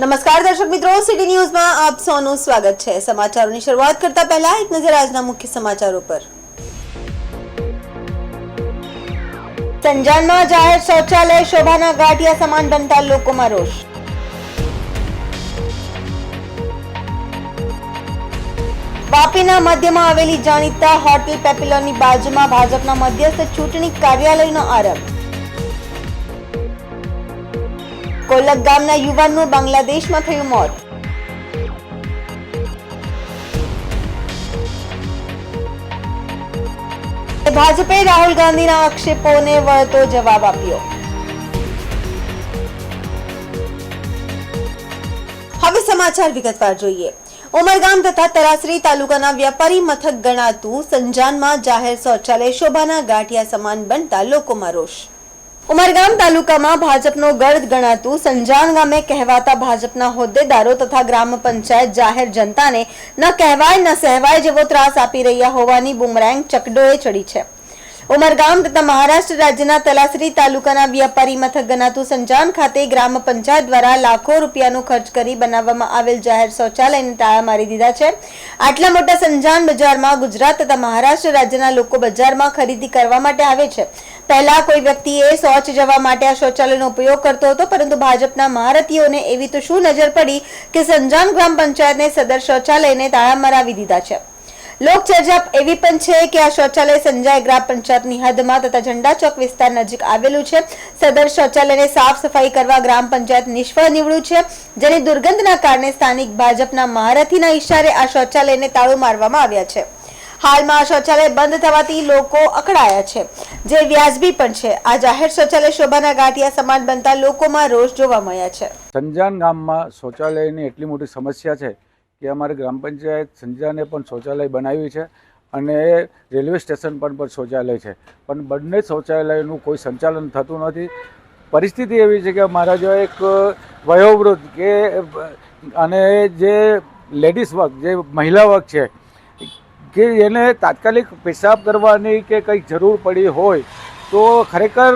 નમસ્કાર દર્શક મિત્રો, સિટી ન્યૂઝમાં આપ સૌનું સ્વાગત છે। સમાચારોની શરૂઆત કરતા પહેલા એક નજર આજના મુખ્ય સમાચારો પર। સંજાનમાં જાહેર શૌચાલય શોભાના ગાંઠિયા સમાન બનતા લોકોમાં રોષ। વાપીના મધ્યમાં આવેલી જાણીતા હોટેલ પેપિલોની બાજુમાં ભાજપના મધ્યસ્થ ચૂંટણી કાર્યાલયનો આરંભ। કોલક ગામના યુવાનનું બાંગ્લાદેશમાં થયું મોત। ભાજપે રાહુલ ગાંધીના આક્ષેપોને વળતો જવાબ આપ્યો। હવે સમાચાર વિગતવાર જોઈએ। ઉમરગામ તથા તરાસરી તાલુકાના વ્યાપારી મથક ગણાતું સંજાનમાં જાહેર શૌચાલય શોભાના ગાંઠિયા સમાન બનતા લોકોમાં રોષ। ઉમરગામ તાલુકામાં ભાજપનો ગઢ ગણાતું સંજાન ગામે કહેવાતા ભાજપના હોદ્દેદારો તથા ગ્રામ પંચાયત જાહેર જનતાને ન કહેવાય ન સહેવાય જેવો ત્રાસ આપી રહ્યા હોવાની બુમરેંગ ચકડોળે ચડી છે। ઉમરગામ તથા મહારાષ્ટ્ર રાજ્યના તલાસરી તાલુકાના વ્યાપારી મથક ગણાતું સંજાન ખાતે ગ્રામ પંચાયત દ્વારા લાખો રૂપિયાનો ખર્ચ કરી બનાવવામાં આવેલ જાહેર શૌચાલયને તાળા મારી દીધા છે। આટલા મોટા સંજાન બજારમાં ગુજરાત તથા મહારાષ્ટ્ર રાજ્યના લોકો બજારમાં ખરીદી કરવા માટે આવે છે। પહેલા કોઈ વ્યક્તિએ શૌચ જવા માટે આ શૌચાલયનો ઉપયોગ કરતો હતો, પરંતુ ભાજપના મહારથીઓને એવી તો શું નજર પડી કે સંજાન ગ્રામ પંચાયતને સદર શૌચાલયને તાળા મરાવી દીધા છે। લોકચર્ચા એવી પણ છે કે આ શૌચાલય સંજાય ગ્રામ પંચાયતની હદમાં તથા ઝંડા ચોક વિસ્તાર નજીક આવેલું છે। સદર શૌચાલયને સાફ સફાઈ કરવા ગ્રામ પંચાયત નિષ્ફળ નીવડ્યું છે, જેની દુર્ગંધના કારણે સ્થાનિક ભાજપના મહારથીના ઇશારે આ શૌચાલયને તાળું મારવામાં આવ્યા છે। હાલમાં આ શૌચાલય બંધ થવાથી લોકો અકળાયા છે, જે વ્યાજબી પણ છે। આ જાહેર શૌચાલય શોભાના ગાંઠિયા સમાન બનતા લોકોમાં રોષ જોવા મળ્યા છે। સંજાન ગામમાં શૌચાલયની એટલી મોટી સમસ્યા છે કે અમારે ગ્રામ પંચાયત સંજાને પણ શૌચાલય બનાવ્યું છે અને રેલવે સ્ટેશન પર પણ શૌચાલય છે, પણ બંને શૌચાલયનું કોઈ સંચાલન થતું નથી। પરિસ્થિતિ એવી છે કે મારા જો એક વયોવૃદ્ધ કે અને જે લેડીઝ વર્ગ જે મહિલા વર્ગ છે કે એને તાત્કાલિક પેશાબ કરવાની કે કંઈક જરૂર પડી હોય તો ખરેખર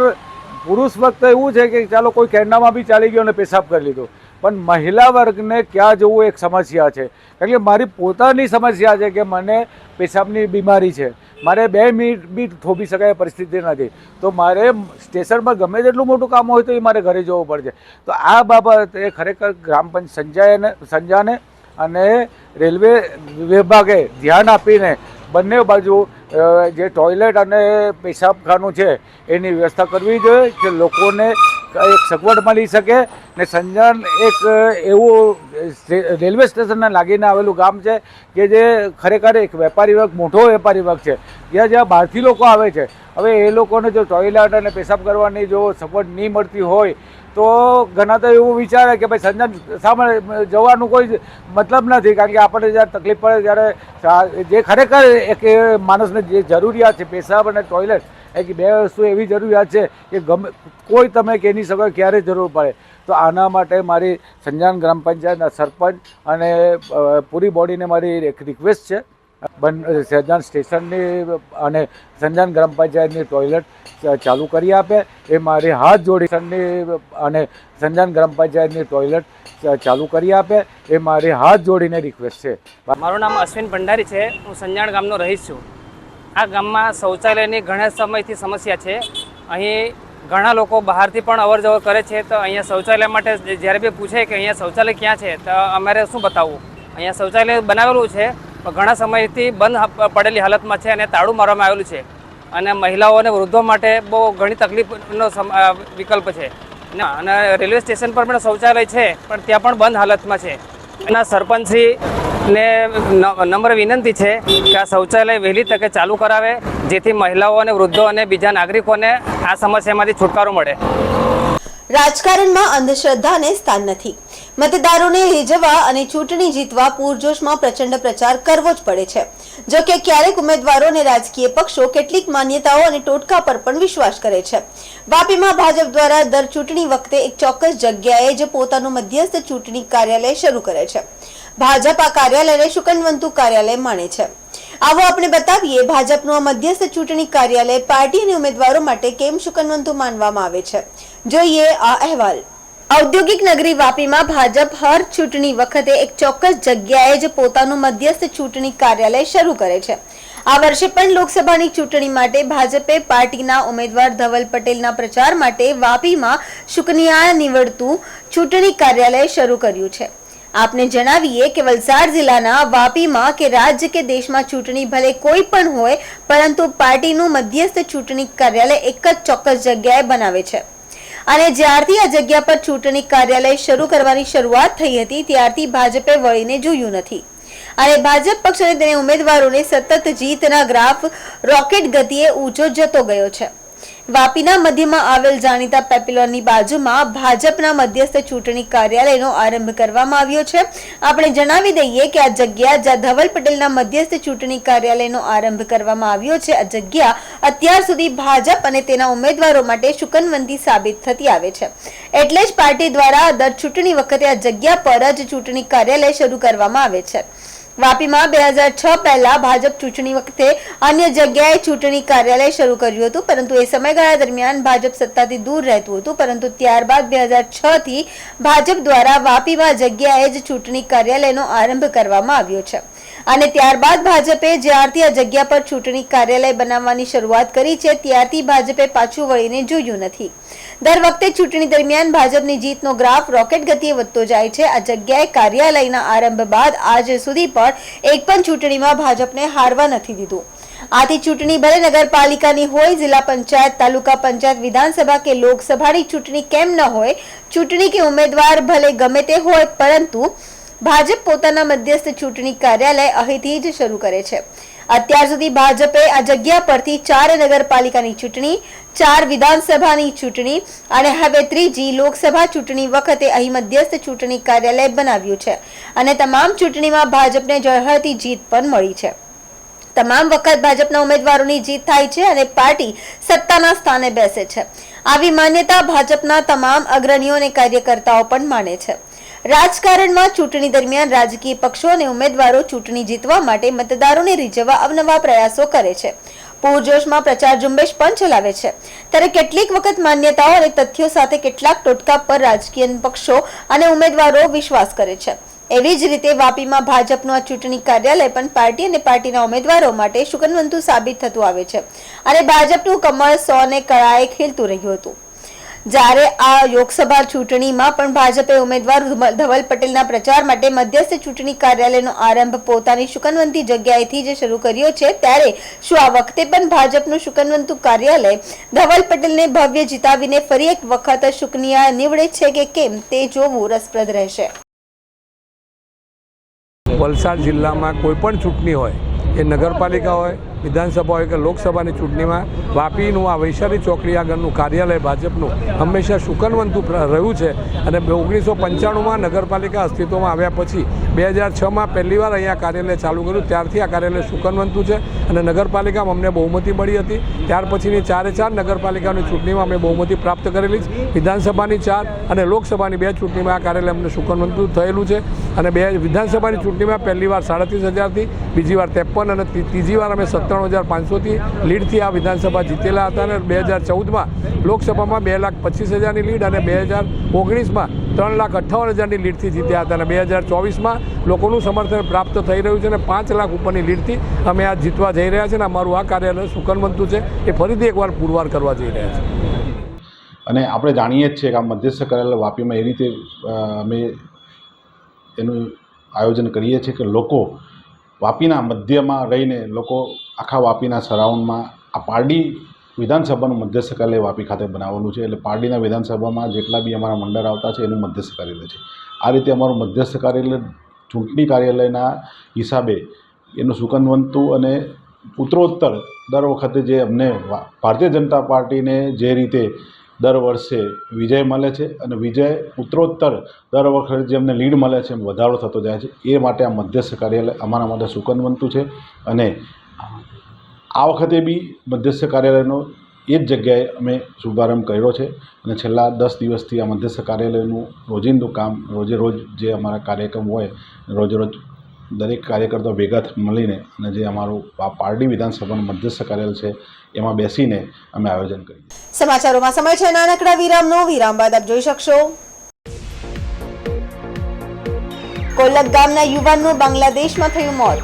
પુરુષ વર્ગ તો એવું છે કે ચાલો કોઈ કેરનામાં બી ચાલી ગયો અને પેશાબ કરી લીધો, પણ મહિલા વર્ગને ક્યાં જવું એક સમસ્યા છે। કારણ કે મારી પોતાની સમસ્યા છે કે મને પેશાબની બીમારી છે, મારે 2 મિનિટ બી થોભી શકાય પરિસ્થિતિ નથી, તો મારે સ્ટેશનમાં ગમે તેટલું મોટું કામ હોય તો એ મારે ઘરે જવું પડશે। તો આ બાબત એ ખરેખર ગ્રામ સંજાને અને રેલવે વિભાગે ધ્યાન આપીને બંને બાજુ જે ટોયલેટ અને પેશાબખાનું છે એની વ્યવસ્થા કરવી જોઈએ કે લોકોને એક સગવડ મળી શકે। ને સંજાન એક એવું રેલવે સ્ટેશનને લાગીને આવેલું ગામ છે કે જે ખરેખર એક વેપારી વર્ગ મોટો વેપારી વર્ગ છે, જ્યાં બહારથી લોકો આવે છે। હવે એ લોકોને જો ટોયલેટ અને પેશાબ કરવાની જો સગવડ નહીં મળતી હોય તો ઘણા તો એવું વિચારે કે ભાઈ સંજાન સામે જવાનું કોઈ મતલબ નથી, કારણ કે આપણને જ્યારે તકલીફ પડે ત્યારે જે ખરેખર એક માણસને જે જરૂરિયાત છે પેશાબ અને ટોયલેટ, એ 2 વસ્તુ એવી જરૂરિયાત છે કે ગમે કોઈ તમે કહી નહીં શકો ક્યારે જરૂર પડે। તો આના માટે મારી સંજાન ગ્રામ પંચાયતના સરપંચ અને પૂરી બોડીને મારી એક રિક્વેસ્ટ છે, સંજાન સ્ટેશનની અને સંજાન ગ્રામ પંચાયતની ટોયલેટ ચાલુ કરી આપે એ મારી હાથ જોડીની અને સંજાન ગ્રામ પંચાયતની ટોયલેટ ચાલુ કરી આપે એ મારી હાથ જોડીને રિક્વેસ્ટ છે। મારું નામ અશ્વિન ભંડારી છે, હું સંજાણ ગામનો રહીશ છું। આ ગામમાં શૌચાલયની ઘણા સમયથી સમસ્યા છે। અહીં ઘણા લોકો બહારથી પણ અવર જવર કરે છે, તો અહીંયા શૌચાલય માટે જ્યારે બી પૂછે કે અહીંયા શૌચાલય ક્યાં છે તો અમારે શું બતાવવું। અહીંયા શૌચાલય બનાવેલું છે પણ ઘણા સમયથી બંધ પડેલી હાલતમાં છે અને તાળું મારવામાં આવેલું છે, અને મહિલાઓ અને વૃદ્ધો માટે બહુ ઘણી તકલીફનો વિકલ્પ છે। અને રેલવે સ્ટેશન પર પણ શૌચાલય છે પણ ત્યાં પણ બંધ હાલતમાં છે। એના સરપંચશ્રીને નમ્ર વિનંતી છે કે આ શૌચાલય વહેલી તકે ચાલુ કરાવે, જેથી મહિલાઓ અને વૃદ્ધો અને બીજા નાગરિકોને આ સમસ્યામાંથી છુટકારો મળે। રાજકારણમાં અંધશ્રદ્ધાને સ્થાન નથી। મતદારોને રીઝવવા અને ચૂંટણી જીતવા પૂરજોશમાં પ્રચંડ પ્રચાર કરવો જ પડે છે। જો કે ક્યારેક ઉમેદવારો અને રાજકીય પક્ષો કેટલીક માન્યતાઓ અને ટોટકા પર પણ વિશ્વાસ કરે છે। વાપીમાં ભાજપ દ્વારા દર ચૂંટણી વખતે એક ચોક્કસ જગ્યાએ જ પોતાનું મધ્યસ્થ ચૂંટણી કાર્યાલય શરૂ કરે છે। ભાજપ આ કાર્યાલયને શુકનવંતુ કાર્યાલય માને છે। આવો આપણે બતાવીએ ભાજપનું આ મધ્યસ્થ ચૂંટણી કાર્યાલય પાર્ટી અને ઉમેદવારો માટે કેમ શુકનવંતુ માનવામાં આવે છે। જોઈએ આ અહેવાલ। ઔદ્યોગિક નગરી વાપીમાં ભાજપ હર ચૂંટણી વખતે એક ચોક્કસ જગ્યાએ જ પોતાનું મધ્યસ્થ ચૂંટણી કાર્યાલય શરૂ કરે છે. આ વર્ષે પણ લોકસભાની ચૂંટણી માટે ભાજપે પાર્ટીના ઉમેદવાર ધવલ પટેલના પ્રચાર માટે વાપીમાં શુકનિયાળ નીવડતું ચૂંટણી કાર્યાલય શરૂ કર્યું છે. આપને જણાવીએ કે વલસાડ જિલ્લાના વાપીમાં કે રાજ્ય કે દેશમાં ચૂંટણી ભલે કોઈ પણ હોય, પરંતુ પાર્ટીનું મધ્યસ્થ ચૂંટણી કાર્યાલય એક જ ચોક્કસ જગ્યાએ બનાવે છે. અને જ્યારથી આ જગ્યા પર ચૂંટણી કાર્યાલય શરૂ કરવાની શરૂઆત થઈ હતી ત્યારથી ભાજપે વળીને જોયું નથી અને ભાજપ પક્ષ અને તેના ઉમેદવારોને સતત જીતના ગ્રાફ રોકેટ ગતિએ ઊંચો જતો ગયો છે. વાપીના મધ્યમાં આવેલ જાણીતા પેપિલોનની બાજુમાં ભાજપના મધ્યસ્થ ચૂંટણી કાર્યાલયનો આરંભ કરવામાં આવ્યો છે. આપણે જણાવી દઈએ કે આ જગ્યા જ્યાં ધવલ પટેલના મધ્યસ્થ ચૂંટણી કાર્યાલયનો આરંભ કરવામાં આવ્યો છે, આ જગ્યા અત્યાર સુધી ભાજપ અને તેના ઉમેદવારો માટે શુકનવંતી સાબિત થતી આવે છે. એટલે જ પાર્ટી દ્વારા દર ચૂંટણી વખતે આ જગ્યા પર જ ચૂંટણી કાર્યાલય શરૂ કરવામાં આવે છે. વાપીમાં 2006 પહેલા ભાજપ ચૂંટણી વખતે અન્ય જગ્યાએ ચૂંટણી કાર્યાલય શરૂ કર્યું હતું, પરંતુ એ સમયગાળા દરમિયાન ભાજપ સત્તાથી દૂર રહેતું હતું. પરંતુ ત્યારબાદ 2006 થી ભાજપ દ્વારા વાપીમાં જગ્યાએ જ ચૂંટણી કાર્યાલયનો આરંભ કરવામાં આવ્યો છે અને ત્યારબાદ ભાજપે જ્યારથી આ જગ્યા પર ચૂંટણી કાર્યાલય બનાવવાની શરૂઆત કરી છે ત્યારથી ભાજપે પાછું વળીને જોયું નથી. દર વખતે ચૂંટણી દરમિયાન ભાજપની જીતનો ગ્રાફ રોકેટ ગતિએ વધતો જાય છે. આ જગ્યાએ કાર્યાલયના આરંભ બાદ આજ સુધી પણ એક પણ ચૂંટણીમાં ભાજપને હારવા નથી દીધું. આથી ચૂંટણી ભલે નગરપાલિકાની હોય, જિલ્લા પંચાયત, તાલુકા પંચાયત, વિધાનસભા કે લોકસભાની ચૂંટણી કેમ ન હોય, ચૂંટણી કે ઉમેદવાર ભલે ગમે તે હોય, પરંતુ ભાજપ પોતાના મધ્યસ્થ ચૂંટણી કાર્યાલય અહીંથી જ શરૂ કરે છે. અત્યાર સુધી ભાજપે આ જગ્યા પરથી 4 નગરપાલિકાની ચૂંટણી, 4 વિધાનસભાની ચૂંટણી અને હવે 3જી લોકસભા ચૂંટણી વખતે અહીં મધ્યસ્થ ચૂંટણી કાર્યાલય બનાવ્યું છે અને તમામ ચૂંટણીમાં ભાજપને ઝળહળતી જીત પણ મળી છે. તમામ વખત ભાજપના ઉમેદવારોની જીત થાય છે અને પાર્ટી સત્તાના સ્થાને બેસે છે. આવી માન્યતા ભાજપના તમામ અગ્રણીઓ અને કાર્યકર્તાઓ પણ માને છે. રાજકારણમાં ચૂંટણી દરમિયાન રાજકીય પક્ષો અને ઉમેદવારો ચૂંટણી જીતવા માટે મતદારોને રીઝવવા અવનવા પ્રયાસો કરે છે. પૂરજોશમાં પ્રચાર ઝુંબેશ પણ ચલાવે છે. ત્યારે કેટલીક વખત માન્યતાઓ અને તથ્યો સાથે કેટલાક ટોટકા પર રાજકીય પક્ષો અને ઉમેદવારો વિશ્વાસ કરે છે. એવી જ રીતે વાપીમાં ભાજપનું આ ચૂંટણી કાર્યાલય પણ પાર્ટી અને પાર્ટીના ઉમેદવારો માટે શુકનવંતું સાબિત થતું આવે છે અને ભાજપનું કમળ 100 કળાએ ખીલતું રહ્યું હતું. જ્યારે આ લોકસભા ચૂંટણીમાં પણ ભાજપે ઉમેદવાર ધવલ પટેલના પ્રચાર માટે મધ્યસ્થ ચૂંટણી કાર્યાલયનો આરંભ પોતાની શુકનવંતી જગ્યાએથી જ શરૂ કર્યો છે, ત્યારે શું આ વખતે પણ ભાજપનું શુકનવંતું કાર્યાલય ધવલ પટેલને ભવ્ય જીતાવીને ફરી એક વખત શુકનિયાળ નીવડે છે કે કેમ તે જોવું રસપ્રદ રહેશે. વલસાડ જિલ્લામાં કોઈ પણ ચૂંટણી હોય, એ નગરપાલિકા હોય, વિધાનસભા હોય કે લોકસભાની ચૂંટણીમાં વાપીનું આ વૈશાલી ચોકડી આગળનું કાર્યાલય ભાજપનું હંમેશા શુકનવંતું રહ્યું છે અને 1995માં નગરપાલિકા અસ્તિત્વમાં આવ્યા પછી 2006માં પહેલીવાર અહીંયા કાર્યાલય ચાલુ કર્યું, ત્યારથી આ કાર્યાલય શુકનવંતું છે અને નગરપાલિકામાં અમને બહુમતી મળી હતી. ત્યાર પછીની 4 નગરપાલિકાની ચૂંટણીમાં અમે બહુમતી પ્રાપ્ત કરેલી છે. વિધાનસભાની 4 અને લોકસભાની 2 ચૂંટણીમાં આ કાર્યાલય અમને શુકનવંતું થયેલું છે અને વિધાનસભાની ચૂંટણીમાં પહેલીવાર 37,000થી, બીજી વાર 53 અને ત્રીજી વાર અમે 57,500થી લીડથી આ વિધાનસભા જીતેલા હતા અને 2014માં લોકસભામાં 2,25,000ની લીડ અને 2019માં 3,58,000ની લીડથી જીત્યા હતા અને 2024માં લોકોનું સમર્થન પ્રાપ્ત થઈ રહ્યું છે અને 5 લાખ ઉપરની લીડથી અમે આ જીતવા જઈ રહ્યા છીએ અને અમારું આ કાર્યાલય શુકનવંતું છે એ ફરીથી એકવાર પુરવાર કરવા જઈ રહ્યા છે. અને આપણે જાણીએ જ છીએ કે આ મધ્યસ્થ કાર્યાલય વાપીમાં એ રીતે અમે એનું આયોજન કરીએ છીએ કે લોકો વાપીના મધ્યમાં રહીને લોકો આખા વાપીના સરાઉન્ડમાં આ પારડી વિધાનસભાનું મધ્યસ્થ કાર્યાલય વાપી ખાતે બનાવવાનું છે. એટલે પારડીના વિધાનસભામાં જેટલા બી અમારા મંડળ આવતા છે એનું મધ્યસ્થ કાર્યાલય છે. આ રીતે અમારું મધ્યસ્થ કાર્યાલય ચૂંટણી કાર્યાલયના હિસાબે એનું શુકનવંતું અને ઉત્તરોત્તર દર વખતે જે અમને ભારતીય જનતા પાર્ટીને જે રીતે દર વર્ષે વિજય મળે છે અને વિજય ઉત્તરોત્તર દર વખતે જે અમને લીડ મળે છે એમ વધારો થતો જાય છે. એ માટે આ મધ્યસ્થ કાર્યાલય અમારા માટે શુકનવંતું છે અને આ વખતે બી મધ્યસ્થ કાર્યાલયનો એ જ જગ્યાએ અમે શુભારંભ કર્યો છે અને છેલ્લા 10 દિવસથી આ મધ્યસ્થ કાર્યાલયનું રોજિંદું કામ રોજે રોજ જે અમારા કાર્યક્રમ હોય રોજે રોજ દરેક કાર્યકર્તાઓ ભેગા મળીને અને જે અમારું પારડી વિધાનસભાનું મધ્યસ્થ કાર્યાલય છે એમાં બેસીને અમે આયોજન કરીએ. સમાચારોમાં સમય છે નાનકડા વિરામનો. વિરામ બાદ આપ જોઈ શકશો કોલક ગામના યુવાનનું બાંગ્લાદેશમાં થયું મોત.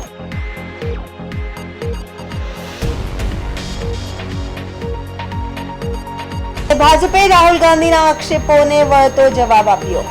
ભાજપે રાહુલ ગાંધીના આક્ષેપોને વળતો જવાબ આપ્યો.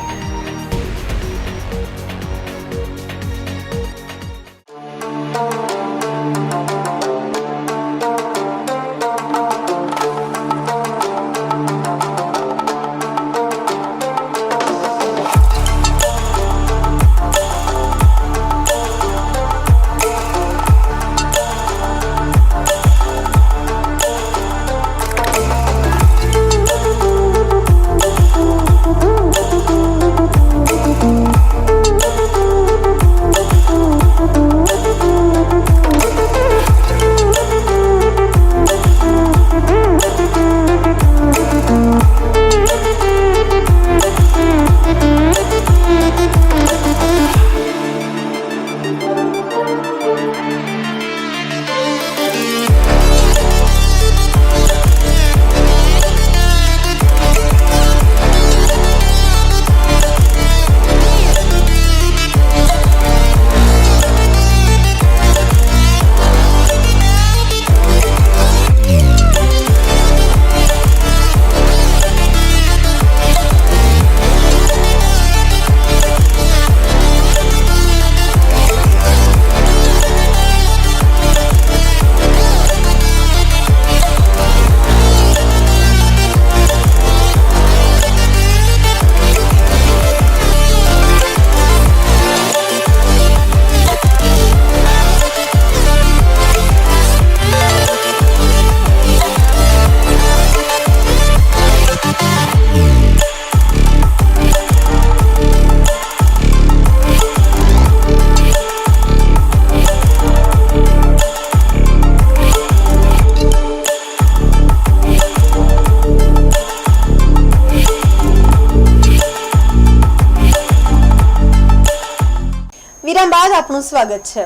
વિરામ બાદ આપનું સ્વાગત છે.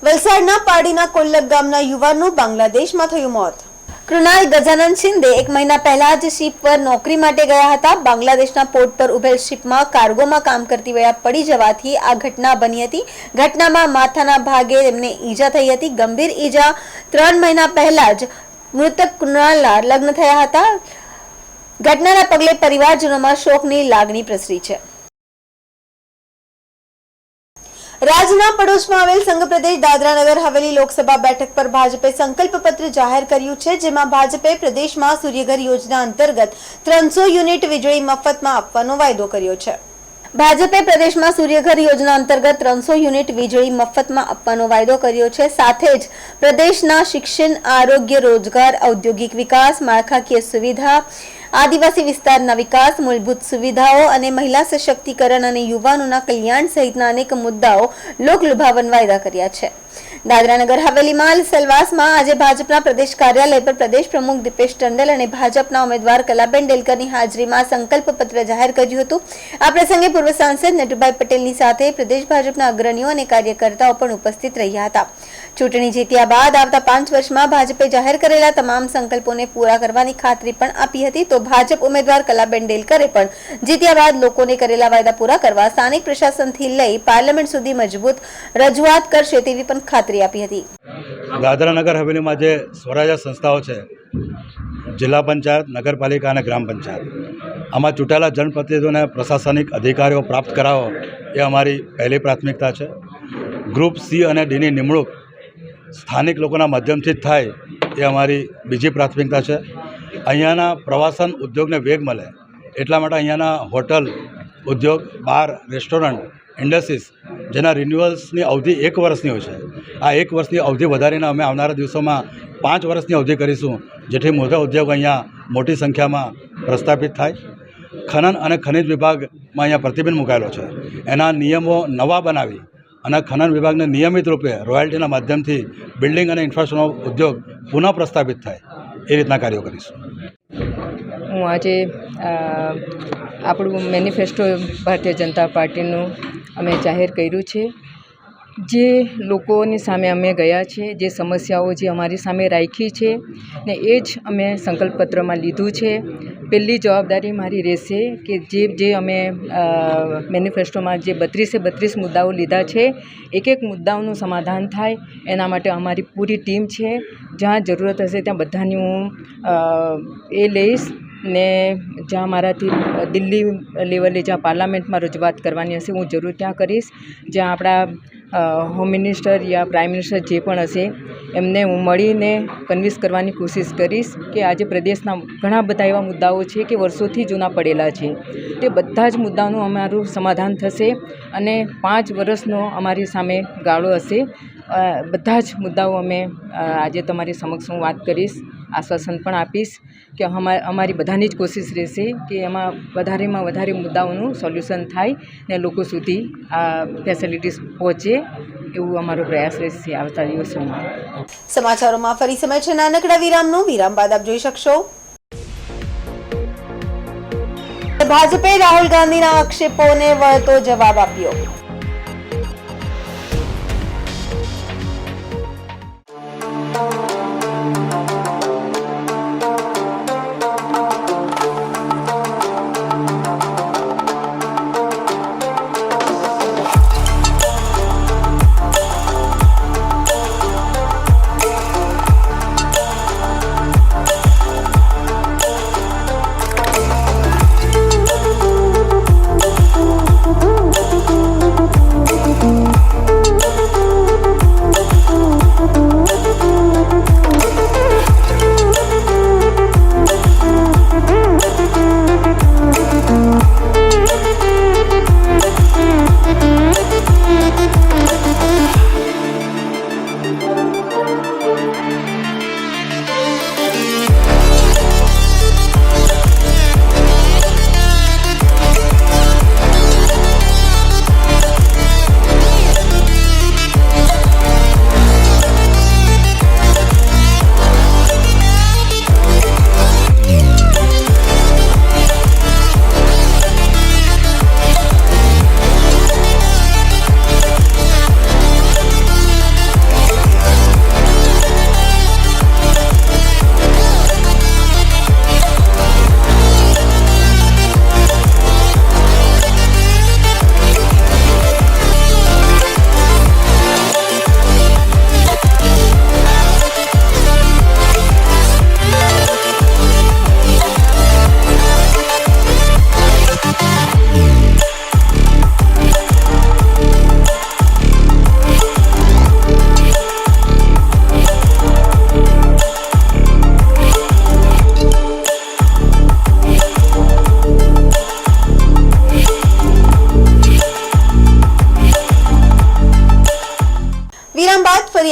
વલસાડના પાડીના કોલ્લક ગામના યુવાનનું બાંગ્લાદેશમાં થયું મોત. કૃણાલ ગજાનન શિંદે 1 મહિના પહેલા જ શિપ પર નોકરી માટે ગયા હતા. બાંગ્લાદેશના પોર્ટ પર ઉભેલ શિપમાં કાર્ગોમાં કામ કરતી વેળા પડી જવાથી આ ઘટના બની હતી. ઘટનામાં માથાના ભાગે તેમને ઈજા થઈ હતી. ગંભીર ઈજા 3 મહિના પહેલા જ મૃતક કૃણાલના લગ્ન થયા હતા. ઘટનાના પગલે પરિવારજનોમાં શોકની લાગણી પ્રસરી છે. રાજ્યના પડોશમાં આવેલ સંઘ પ્રદેશ દાદરા નગર હવેલી લોકસભા બેઠક પર ભાજપે સંકલ્પ પત્ર જાહેર કર્યું છે, જેમાં ભાજપે પ્રદેશમાં સૂર્યઘર યોજના અંતર્ગત 300 યુનિટ વીજળી મફતમાં આપવાનો વાયદો કર્યો છે. ભાજપે પ્રદેશમાં સૂર્યઘર યોજના અંતર્ગત 300 યુનિટ વીજળી મફતમાં આપવાનો વાયદો કર્યો છે. સાથે જ પ્રદેશના શિક્ષણ, આરોગ્ય, રોજગાર, ઔદ્યોગિક વિકાસ, માળખાકીય સુવિધા, આદિવાસી વિસ્તારના વિકાસ, મૂળભૂત સુવિધાઓ અને મહિલા સશક્તિકરણ અને યુવાનોના કલ્યાણ સહિતના અનેક મુદ્દાઓ લોકલુભાવન વાયદા કર્યા છે. દાદરાનગર હવેલીમાં સેલવાસમાં આજે ભાજપના પ્રદેશ કાર્યાલય પર પ્રદેશ પ્રમુખ દીપેશ ટંડેલ અને ભાજપના ઉમેદવાર કલાબેન ડેલકરની હાજરીમાં સંકલ્પ પત્ર જાહેર કર્યું હતું. આ પ્રસંગે પૂર્વ સાંસદ નટુભાઈ પટેલની સાથે પ્રદેશ ભાજપના અગ્રણીઓ અને કાર્યકર્તાઓ પણ ઉપસ્થિત રહ્યા હતા. ચૂંટણી જીત્યા બાદ આવતા 5 વર્ષમાં ભાજપે જાહેર કરેલા તમામ સંકલ્પોને પૂરા કરવાની ખાતરી પણ આપી હતી. તો ભાજપ ઉમેદવાર કલાબેન ડેલકરે પણ જીત્યા બાદ લોકોને કરેલા વાયદા પૂરા કરવા સ્થાનિક પ્રશાસનથી લઈ પાર્લામેન્ટ સુધી મજબૂત રજૂઆત કરશે તેવી પણ ખાતરી આપી હતી. દાદરાનગર હવેલીમાં જે સ્વરાજ્ય સંસ્થાઓ છે, જિલ્લા પંચાયત, નગરપાલિકા અને ગ્રામ પંચાયત, આમાં ચૂંટાયેલા જનપ્રતિનિધિઓને પ્રશાસનિક અધિકારીઓ પ્રાપ્ત કરાવો એ અમારી પહેલી પ્રાથમિકતા છે. ગ્રુપ સી અને ડીની નિમણૂક સ્થાનિક લોકોના માધ્યમથી જ થાય એ અમારી બીજી પ્રાથમિકતા છે. અહીંયાના પ્રવાસન ઉદ્યોગને વેગ મળે એટલા માટે અહીંયાના હોટલ ઉદ્યોગ, બાર, રેસ્ટોરન્ટ, ઇન્ડસ્ટ્રીઝ જેના રિન્યુઅલ્સની અવધિ 1 વર્ષની હોય છે, આ 1 વર્ષની અવધિ વધારીને અમે આવનારા દિવસોમાં 5 વર્ષની અવધિ કરીશું, જેથી મોટા ઉદ્યોગ અહીંયા મોટી સંખ્યામાં પ્રસ્થાપિત થાય. ખનન અને ખનિજ વિભાગમાં અહીંયા પ્રતિબંધ મુકાયેલો છે, એના નિયમો નવા બનાવી અને ખનન વિભાગને નિયમિત રૂપે રોયલ્ટીના માધ્યમથી બિલ્ડિંગ અને ઇન્ફ્રાસ્ટ્રક્ચરનો ઉદ્યોગ પુનઃ પ્રસ્થાપિત થાય એ રીતના કાર્યો કરીશું. હું આજે આપણું મેનિફેસ્ટો ભારતીય જનતા પાર્ટીનું અમે જાહેર કર્યું છે જે લોકોની સામે અમે ગયા છે, જે સમસ્યાઓ જે અમારી સામે રાખી છે ને એ જ અમે સંકલ્પપત્રમાં લીધું છે. પહેલી જવાબદારી મારી રહેશે કે જે અમે મેનિફેસ્ટોમાં જે 32 મુદ્દાઓ લીધા છે, એક મુદ્દાઓનું સમાધાન થાય એના માટે અમારી પૂરી ટીમ છે. જ્યાં જરૂરત હશે ત્યાં બધાની હું એ લઈશ ને જ્યાં મારાથી દિલ્હી લેવલે જ્યાં પાર્લામેન્ટમાં રજૂઆત કરવાની હશે હું જરૂર ત્યાં કરીશ. જ્યાં આપણા હોમ મિનિસ્ટર યા પ્રાઇમ મિનિસ્ટર જે પણ હશે એમને હું મળીને કન્વિન્સ કરવાની કોશિશ કરીશ કે આજે પ્રદેશના ઘણા બધા એવા મુદ્દાઓ છે કે વર્ષોથી જૂના પડેલા છે. તે બધા જ મુદ્દાઓનું અમારું સમાધાન થશે અને 5 વર્ષનો અમારી સામે ગાળો હશે. બધા જ મુદ્દાઓ અમે આજે તમારી સમક્ષ હું વાત કરીશ, આશ્વાસન પણ આપીશ કે અમારી બધાની જ કોશિશ રહેશે કે એમાં વધારેમાં વધારે મુદ્દાઓનું સોલ્યુશન થાય ને લોકો સુધી આ ફેસિલિટીઝ પહોંચે એવું અમારો પ્રયાસ રહેશે આવતા દિવસોમાં. સમાચારોમાં ફરી સમય છે નાનકડા વિરામનો. વિરામ બાદ આપ જોઈ શકશો ભાજપે રાહુલ ગાંધીના આક્ષેપોને વળતો જવાબ આપ્યો.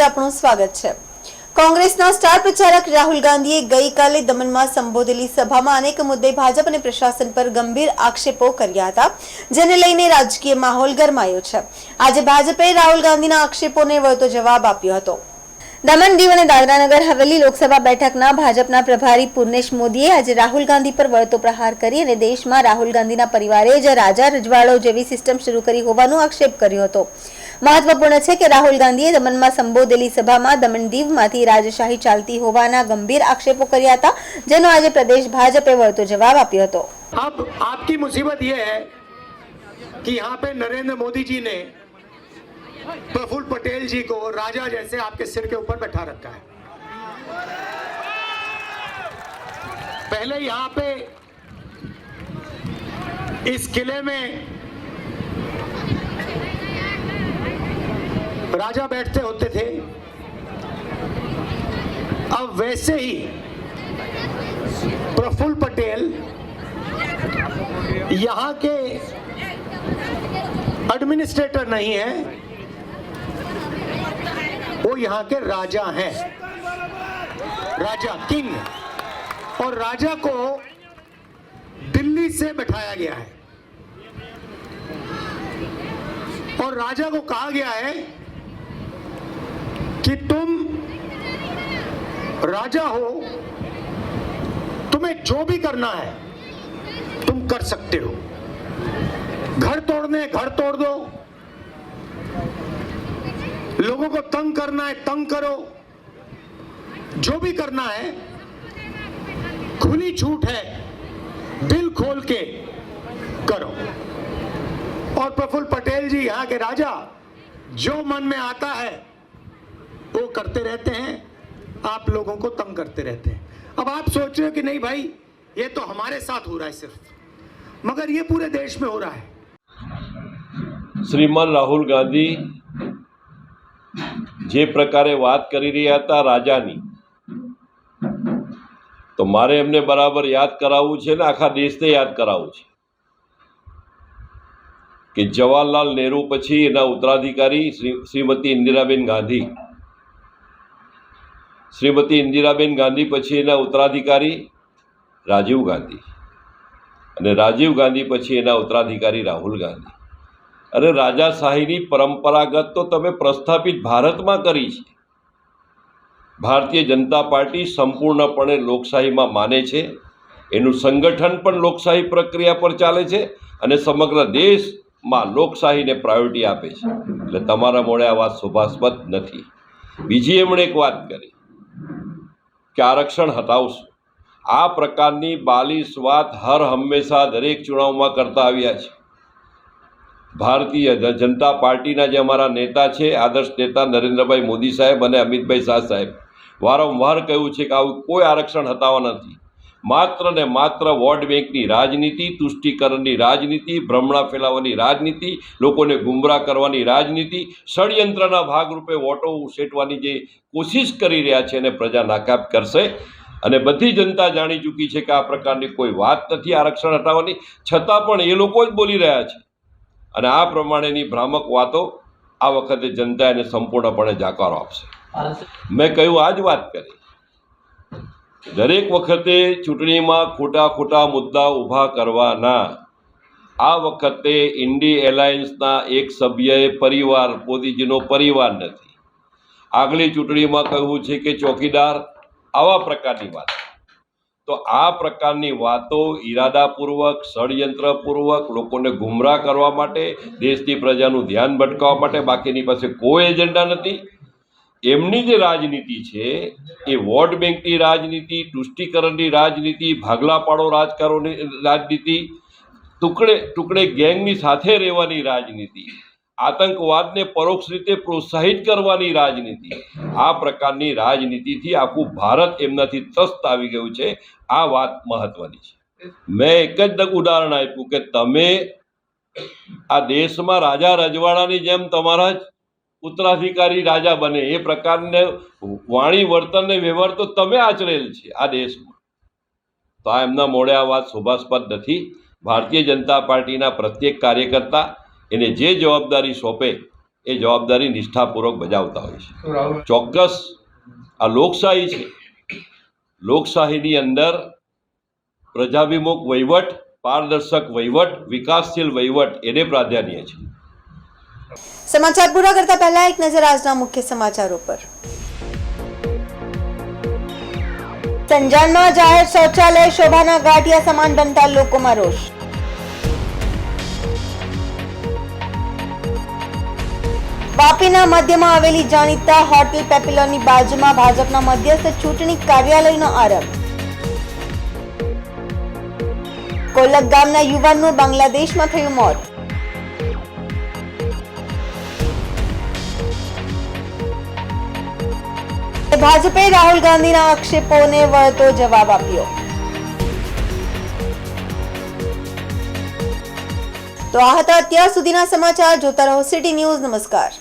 આપનું સ્વાગત છે. કોંગ્રેસના સ્ટાર પ્રચારક રાહુલ ગાંધીએ ગઈકાલે દમણમાં સંબોધેલી સભામાં અનેક મુદ્દે ભાજપ અને પ્રશાસન પર ગંભીર આક્ષેપો કર્યા હતા, જેને લઈને રાજકીય માહોલ ગરમાયો છે. આજે ભાજપે રાહુલ ગાંધીના આક્ષેપોને વળતો જવાબ આપ્યો હતો. દમણ દીવ અને દાદરાનગર હવેલી લોકસભા બેઠકના ભાજપના પ્રભારી પૂર્ણેશ મોદીએ આજે રાહુલ ગાંધી પર વળતો પ્રહાર કરી અને દેશમાં રાહુલ ગાંધીના પરિવારે જ રાજા રજવાડો જેવી સિસ્ટમ શરૂ કરી હોવાનો આક્ષેપ કર્યો હતો. મહત્વપૂર્ણ છે કે રાહુલ ગાંધીએ દમણમાં સંબોધેલી સભામાં દમણ દીવમાંથી રાજશાહી ચાલતી હોવાના ગંભીર આક્ષેપો કર્યા હતા, જેનો આજે પ્રદેશ ભાજપે વળતો જવાબ આપ્યો હતો. अब आपकी मुसीबत ये है कि यहाँ पे नरेंद्र मोदी जी ने प्रफुल्ल पटेल जी को राजा जैसे आपके सिर के ऊपर बैठा रखा है. पहले यहाँ पे इस किले में राजा बैठते होते थे. अब वैसे ही प्रफुल्ल पटेल यहाँ के एडमिनिस्ट्रेटर नहीं है, वो यहाँ के राजा हैं, राजा किंग. और राजा को दिल्ली से बैठाया गया है और राजा को कहा गया है कि तुम राजा हो, तुम्हें जो भी करना है तुम कर सकते हो. घर तोड़ने घर तोड़ दो, लोगों को तंग करना है तंग करो, जो भी करना है खुली छूट है, दिल खोल के करो। और प्रफुल्ल पटेल जी यहाँ के राजा जो मन में आता है वो करते रहते हैं, आप लोगों को तंग करते रहते हैं। अब आप सोच रहे हो कि नहीं भाई ये तो हमारे साथ हो रहा है सिर्फ, मगर ये पूरे देश में हो रहा है। શ્રીમાન રાહુલ ગાંધી જે પ્રકારે વાત કરી રહ્યા હતા રાજાની, તો મારે એમને બરાબર યાદ કરાવવું છે ને આખા દેશને યાદ કરાવવું છે કે જવાહરલાલ નહેરુ પછી એના ઉત્તરાધિકારી શ્રીમતી ઇન્દિરાબેન ગાંધી, શ્રીમતી ઇન્દિરાબેન ગાંધી પછી એના ઉત્તરાધિકારી રાજીવ ગાંધી, અને રાજીવ ગાંધી પછી એના ઉત્તરાધિકારી રાહુલ ગાંધી. અરે રાજાશાહીની પરંપરાગત તો તમે પ્રસ્થાપિત ભારતમાં કરી છે. ભારતીય જનતા પાર્ટી સંપૂર્ણપણે લોકશાહીમાં માને છે, એનું સંગઠન પણ લોકશાહી પ્રક્રિયા પર ચાલે છે અને સમગ્ર દેશમાં લોકશાહીને પ્રાયોરિટી આપે છે. એટલે તમારા મોડે આ વાત શોભાસ્પદ નથી. બીજી એમણે એક વાત કરી કે આરક્ષણ હટાવશું. આ પ્રકારની બાલિશ વાત હર હંમેશા દરેક ચુનાવમાં કરતા આવ્યા છે. ભારતીય જનતા પાર્ટીના જે અમારા નેતા છે, આદર્શ નેતા નરેન્દ્રભાઈ મોદી સાહેબ અને અમિતભાઈ શાહ સાહેબ વારંવાર કહ્યું છે કે આવું કોઈ આરક્ષણ હટાવવા નથી. માત્ર ને માત્ર વોટ બેંકની રાજનીતિ, તુષ્ટિકરણની રાજનીતિ, ભ્રમણા ફેલાવવાની રાજનીતિ, લોકોને ગુમરાહ કરવાની રાજનીતિ, ષડયંત્રના ભાગરૂપે વોટો ઉછેટવાની જે કોશિશ કરી રહ્યા છે એને પ્રજા નાકાબ કરશે. અને બધી જનતા જાણી ચૂકી છે કે આ પ્રકારની કોઈ વાત નથી આરક્ષણ હટાવવાની, છતાં પણ એ લોકો જ બોલી રહ્યા છે. અને આ પ્રમાણેની ભ્રામક વાતો આ વખતે જનતા એને સંપૂર્ણપણે જાકારો આપશે. મેં કહ્યું આ જ વાત કરી. દરેક વખતે ચૂંટણીમાં ખોટા ખોટા મુદ્દા ઊભા કરવાના. આ વખતે ઇન્ડી એલાયન્સના એક સભ્યએ પરિવાર, મોદીજીનો પરિવાર નથી. આગલી ચૂંટણીમાં કહ્યું છે કે ચોકીદાર, આવા પ્રકારની વાત. તો આ પ્રકારની વાતો ઈરાદાપૂર્વક, ષડયંત્રપૂર્વક લોકોને ગુમરાહ કરવા માટે, દેશની પ્રજાનું ધ્યાન ભટકાવવા માટે, બાકીની પાસે કોઈ એજન્ડા નથી. એમની જે રાજનીતિ છે એ વોટ બેંકની રાજનીતિ, તુષ્ટિકરણની રાજનીતિ, ભાગલા પાડો રાજકારણની રાજનીતિ, ટુકડે ગેંગની સાથે રહેવાની રાજનીતિ, આતંકવાદને પરોક્ષ રીતે પ્રોત્સાહિત કરવાની રાજનીતિ, આ પ્રકારની રાજનીતિથી આખું ભારત એમનાથી ત્રસ્ત આવી ગયું છે. આ વાત મહત્વની છે. મેં એક જ ઉદાહરણ આપ્યું કે તમે આ દેશમાં રાજા રજવાડાની જેમ તમારા જ ઉત્તરાધિકારી રાજા બને એ પ્રકારને વાણી, વર્તન ને વ્યવહાર તો તમે આચરેલ છે આ દેશમાં. તો આ એમના મોડે આ વાત શોભાસ્પદ નથી. ભારતીય જનતા પાર્ટીના પ્રત્યેક કાર્યકર્તા એને જે જવાબદારી સોંપે એ જવાબદારી નિષ્ઠાપૂર્વક બજાવતા હોય છે. ચોક્કસ આ લોકશાહી છે. લોકશાહીની અંદર પ્રજાભિમુખ વહીવટ, પારદર્શક વહીવટ, વિકાસશીલ વહીવટ એને પ્રાધાન્ય છે. સમાચાર પૂરા કરતા પહેલા એક નજર આજના મુખ્ય સમાચારો પર. સંજાણમાં જાહેર શૌચાલય શોભાના ગાંઠિયા સમાન બનતા લોકોમાં રોષ. વાપીના મધ્યમાં આવેલી જાણીતા હોટેલ પેપિલોની બાજુમાં ભાજપના મધ્યસ્થ ચૂંટણી કાર્યાલયનો આરંભ. કોલક ગામના યુવાનનું બાંગ્લાદેશમાં થયું મોત. ભાજપે રાહુલ ગાંધીના આક્ષેપોને વળતો જવાબ આપ્યો. તો આ હતા અત્યાર સુધીના સમાચાર. જોતા રહો સિટી ન્યૂઝ. નમસ્કાર.